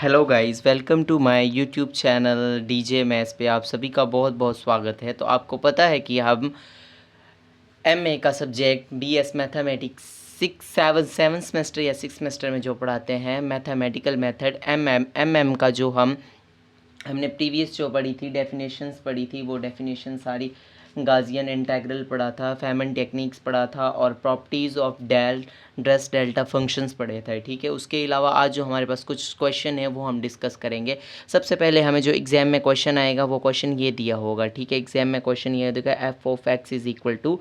Hello guys, welcome to my YouTube channel DJ maths पे आप सभी का बहुत बहुत स्वागत है। तो आपको पता है कि हम एमए का subject BS mathematics seven semester या सिक्स सेमेस्टर में जो पढ़ाते हैं मैथमेटिकल मेथड एमएम का जो हमने प्रीवियस जो पढ़ी थी डेफिनेशंस पढ़ी थी, वो डेफिनेशन सारी गाजियन इंटेग्रल पढ़ा था, फेमन टेक्निक्स पढ़ा था और properties of dress delta functions पढ़े थे। ठीक है, उसके अलावा आज जो हमारे पास कुछ क्वेश्चन है वो हम डिस्कस करेंगे। सबसे पहले हमें जो एग्जाम में क्वेश्चन आएगा वो क्वेश्चन ये दिया होगा। ठीक है, एग्जाम में क्वेश्चन ये देगा F of x is equal to,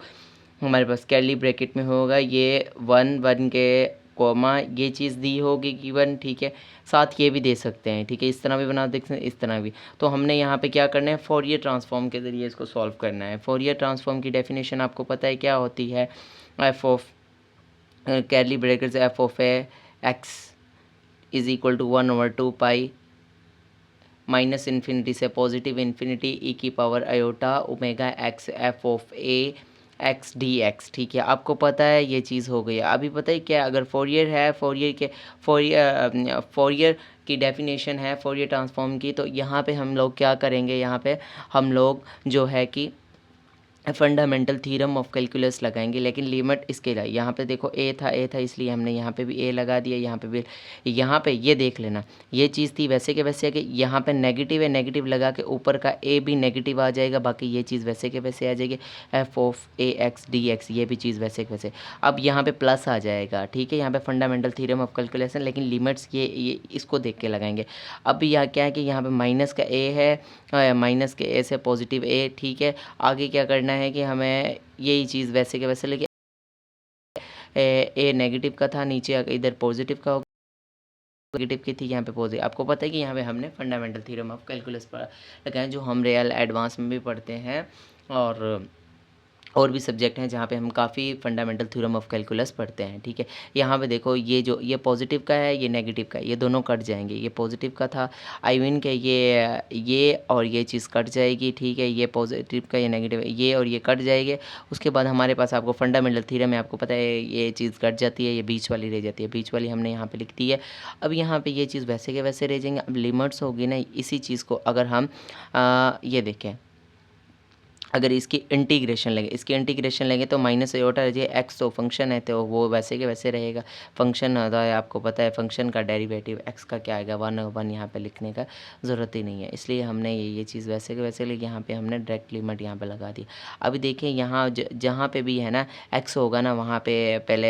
हमारे पास कर्ली ब्रैकेट में होगा ये वन के कॉमा ये चीज़ दी होगी गिवन। ठीक है, साथ ये भी दे सकते हैं। ठीक है, इस तरह भी बना सकते हैं, इस तरह भी। तो हमने यहाँ पे क्या करना है, फोरियर ट्रांसफॉर्म के ज़रिए इसको सॉल्व करना है। फोरियर ट्रांसफॉर्म की डेफिनेशन आपको पता है क्या होती है, F of curly bracket F of x is equal to 1/2 pi minus infinity से पॉजिटिव इन्फिनिटी ई की power iota omega X F of A X D X. ठीक है, आपको पता है ये चीज़ हो गई है। अभी पता है क्या, अगर फोरियर है, फोरियर की डेफिनेशन है फोरियर ट्रांसफॉर्म की, तो यहाँ पे हम लोग क्या करेंगे, यहाँ पे हम लोग जो है कि फंडामेंटल थ्योरम ऑफ कैलकुलस लगाएंगे। लेकिन लिमिट इसके लिए यहाँ पे देखो ए था इसलिए हमने यहाँ पे भी ए लगा दिया, यहाँ पे भी। यहाँ पे ये देख लेना, ये चीज़ थी वैसे के वैसे, कि यहाँ पे नेगेटिव है, नेगेटिव लगा के ऊपर का ए भी नेगेटिव आ जाएगा, बाकी ये चीज़ वैसे के वैसे आ जाएगी। F of A X D x ये भी चीज़ वैसे के वैसे। अब यहाँ पे प्लस आ जाएगा। ठीक है, यहाँ पे फंडामेंटल थ्योरम ऑफ कैलकुलेशन, लेकिन लिमिट्स ये इसको देख के लगाएंगे। अब यहाँ क्या है कि यहाँ पे माइनस का ए है, माइनस के ए से पॉजिटिव ए। ठीक है, आगे क्या करना है कि हमें यही चीज़ वैसे के वैसे, लेकिन ए नेगेटिव का था, नीचे इधर पॉजिटिव का होगा, नेगेटिव की थी यहाँ पे पॉजिटिव। आपको पता है कि यहाँ पे हमने फंडामेंटल थ्योरम ऑफ कैलकुलस पढ़ा लगा है, जो हम रियल एडवांस में भी पढ़ते हैं, और भी सब्जेक्ट हैं जहाँ पे हम काफ़ी फंडामेंटल थ्योरम ऑफ कैलकुलस पढ़ते हैं। ठीक है, यहाँ पे देखो ये पॉजिटिव का है, ये नेगेटिव का है, ये दोनों कट जाएंगे। ये पॉजिटिव का था, आई मीन के ये और ये चीज़ कट जाएगी। ठीक है, ये पॉजिटिव का, ये नेगेटिव, ये और ये कट जाएंगे। उसके बाद हमारे पास आपको फंडामेंटल थ्योरम में आपको पता है ये चीज़ कट जाती है, ये बीच वाली रह जाती है, बीच वाली हमने यहाँ पर लिख दी है। अब यहाँ पर ये चीज़ वैसे के वैसे रह जाएंगे। अब लिमिट्स होगी ना, इसी चीज़ को अगर हम ये देखें, अगर इसकी इंटीग्रेशन लेंगे तो माइनस एयोटा रह जाए। एक्स तो फंक्शन है तो वो वैसे के वैसे रहेगा। फंक्शन होता है, आपको पता है फंक्शन का डेरिवेटिव एक्स का क्या आएगा, 1/1। यहाँ पे लिखने का ज़रूरत ही नहीं है, इसलिए हमने ये चीज़ वैसे के वैसे लेकिन यहाँ पे हमने डायरेक्ट लिमिट यहाँ पे लगा दी। अभी देखिए यहाँ जहाँ पे भी है ना एक्स होगा ना, वहाँ पे पहले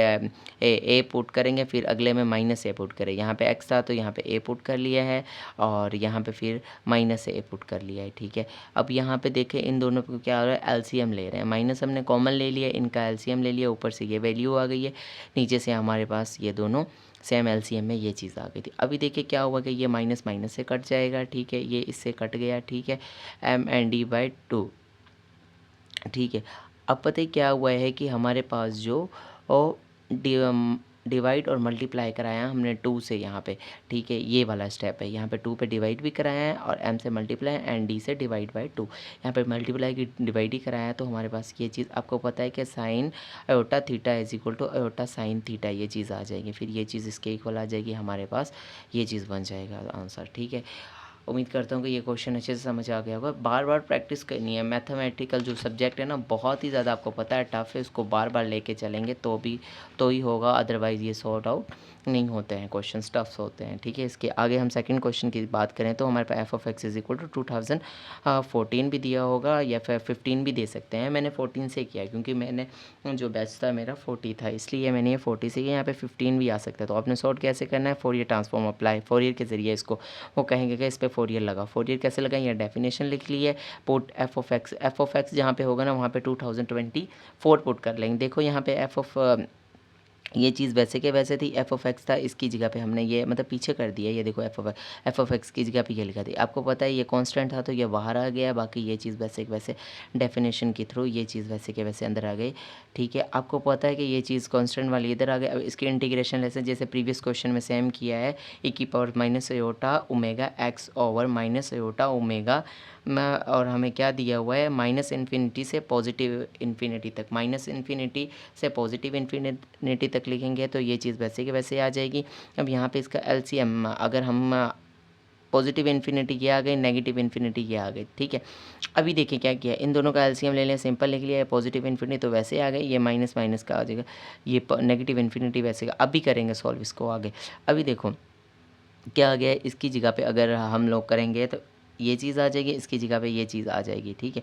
ए पुट करेंगे, फिर अगले में माइनस ए पुट करें। यहाँ पे एक्स था तो यहाँ पे ए पुट कर लिया है, और यहाँ पे फिर माइनस ए पुट कर लिया है। ठीक है, अब यहाँ पे देखें इन दोनों को क्या हो रहा है, एलसीएम ले रहे हैं। माइनस हमने कॉमन ले लिया, इनका एलसीएम ले लिया, ऊपर से ये वैल्यू आ गई है, नीचे से हमारे पास ये दोनों सेम एलसीएम में ये चीज़ आ गई थी। अभी देखिए क्या हुआ कि ये माइनस माइनस से कट जाएगा। ठीक है, ये इससे कट गया। ठीक है, m/d/2। ठीक है, अब पता है क्या हुआ है कि हमारे पास जो डिवाइड और मल्टीप्लाई कराया हमने 2 से यहाँ पे। ठीक है, ये वाला स्टेप है, यहाँ पे 2 पे डिवाइड भी कराया है और m से मल्टीप्लाई एंड d से डिवाइड/2। यहाँ पे मल्टीप्लाई की डिवाइड ही कराया है, तो हमारे पास ये चीज़ आपको पता है कि sine iota theta is equal to iota sine theta, ये चीज़ आ जाएगी। फिर ये चीज़ इसके इक्वल आ जाएगी, हमारे पास ये चीज़ बन जाएगा आंसर। ठीक है, उम्मीद करता हूँ कि ये क्वेश्चन अच्छे से समझ आ गया होगा। बार बार प्रैक्टिस करनी है। मैथमेटिकल जो सब्जेक्ट है ना बहुत ही ज़्यादा आपको पता है टफ है, इसको बार बार लेके चलेंगे तो ही होगा, अदरवाइज़ ये सॉर्ट आउट नहीं होते हैं, क्वेश्चन टफ होते हैं। ठीक है, इसके आगे हम सेकंड क्वेश्चन की बात करें तो हमारे पास f of x is equal to 2014 भी दिया होगा या फिर 15 भी दे सकते हैं। मैंने 14 से किया क्योंकि मैंने जो बैच था मेरा 40 था, इसलिए मैंने ये 40 से किया। यहाँ पे 15 भी आ सकता है। तो आपने सॉर्ट कैसे करना है, फोरियर ट्रांसफॉर्म अप्लाई, फोरियर के ज़रिए इसको वो कहेंगे कि इस पर फोरियर लगा। फोरियर कैसे लगाएं, ये डेफिनेशन लिख ली है। पुट एफ ऑफ एक्स जहाँ पे होगा ना वहाँ पे 2024 पुट कर लेंगे। देखो यहाँ पे एफ ऑफ ये चीज़ वैसे के वैसे थी, एफ ऑफ एक्स था, इसकी जगह पे हमने ये मतलब पीछे कर दिया। ये देखो एफ ऑफ एक्स की जगह पे ये लिखा थी। आपको पता है ये कांस्टेंट था तो ये बाहर आ गया, बाकी ये चीज़ वैसे के वैसे डेफिनेशन के थ्रू ये चीज़ वैसे के वैसे अंदर आ गई। ठीक है, आपको पता है कि ये चीज़ कांस्टेंट वाली इधर आ गई। अब इसकी इंटीग्रेशन लेसन जैसे प्रीवियस क्वेश्चन में सेम किया है, e की power minus iota omega x over minus iota omega और हमें क्या दिया हुआ है, माइनस इन्फिनिटी से पॉजिटिव इन्फिनिटी तक, माइनस इन्फिनिटी से पॉजिटिव इन्फिनिटी तक लिखेंगे तो ये चीज़ वैसे के वैसे आ जाएगी। अब यहाँ पे इसका एलसीएम अगर हम पॉजिटिव इन्फिनिटी ये आ गई, नेगेटिव इन्फिनिटी ये आ गई, ठीक है। अभी देखिए क्या किया, इन दोनों का एलसीएम ले लिया, सिंपल लिख लिया, पॉजिटिव इन्फिनिटी तो वैसे आ गई, ये माइनस माइनस का आ जाएगा, ये नेगेटिव इन्फिनिटी वैसे का। अभी करेंगे सॉल्व इसको आगे। अभी देखो क्या आ गया है, इसकी जगह पे अगर हम लोग करेंगे तो ये चीज़ आ जाएगी, इसकी जगह पे ये चीज़ आ जाएगी, ठीक है।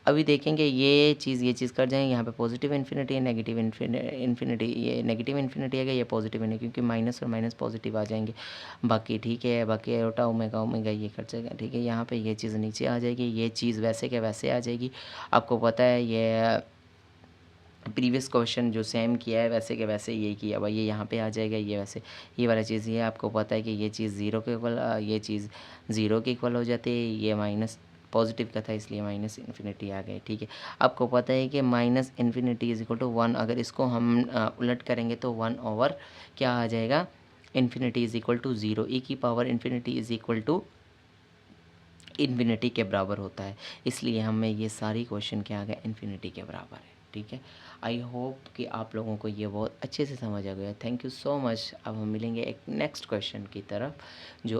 अभी देखेंगे ये चीज़ कर जाएंगे, यहाँ पे पॉजिटिव इन्फिनिटी है, नेगेटिव इन्फिनिटी, ये नेगेटिव इन्फिनिटी है, ये पॉजिटिव है, क्योंकि माइनस और माइनस पॉजिटिव आ जाएंगे बाकी, ठीक है। बाकी ओटा ओमेगा ओमेगा ये कर जाएगा, ठीक है। यहाँ पे ये चीज़ नीचे आ जाएगी, ये चीज़ वैसे के वैसे आ जाएगी। आपको पता है ये प्रीवियस क्वेश्चन जो सेम किया है वैसे के वैसे ये किया हुआ, ये यहाँ पे आ जाएगा, ये वैसे ये वाला चीज़, ये आपको पता है कि ये चीज़ ज़ीरो के इक्वल, ये चीज़ ज़ीरो के इक्वल हो जाती है, ये माइनस पॉजिटिव का था इसलिए माइनस इन्फिनिटी आ गए, ठीक है। आपको पता है कि minus infinity is equal to 1, अगर इसको हम उलट करेंगे तो 1 ओवर क्या आ जाएगा, infinity is equal to zero, e की power infinity is equal to infinity के बराबर होता है, इसलिए हमें ये सारी क्वेश्चन क्या आ गया, इन्फिनिटी के बराबर है, ठीक है। आई होप कि आप लोगों को ये बहुत अच्छे से समझ आ गया। Thank you so much. अब हम मिलेंगे एक नेक्स्ट क्वेश्चन की तरफ जो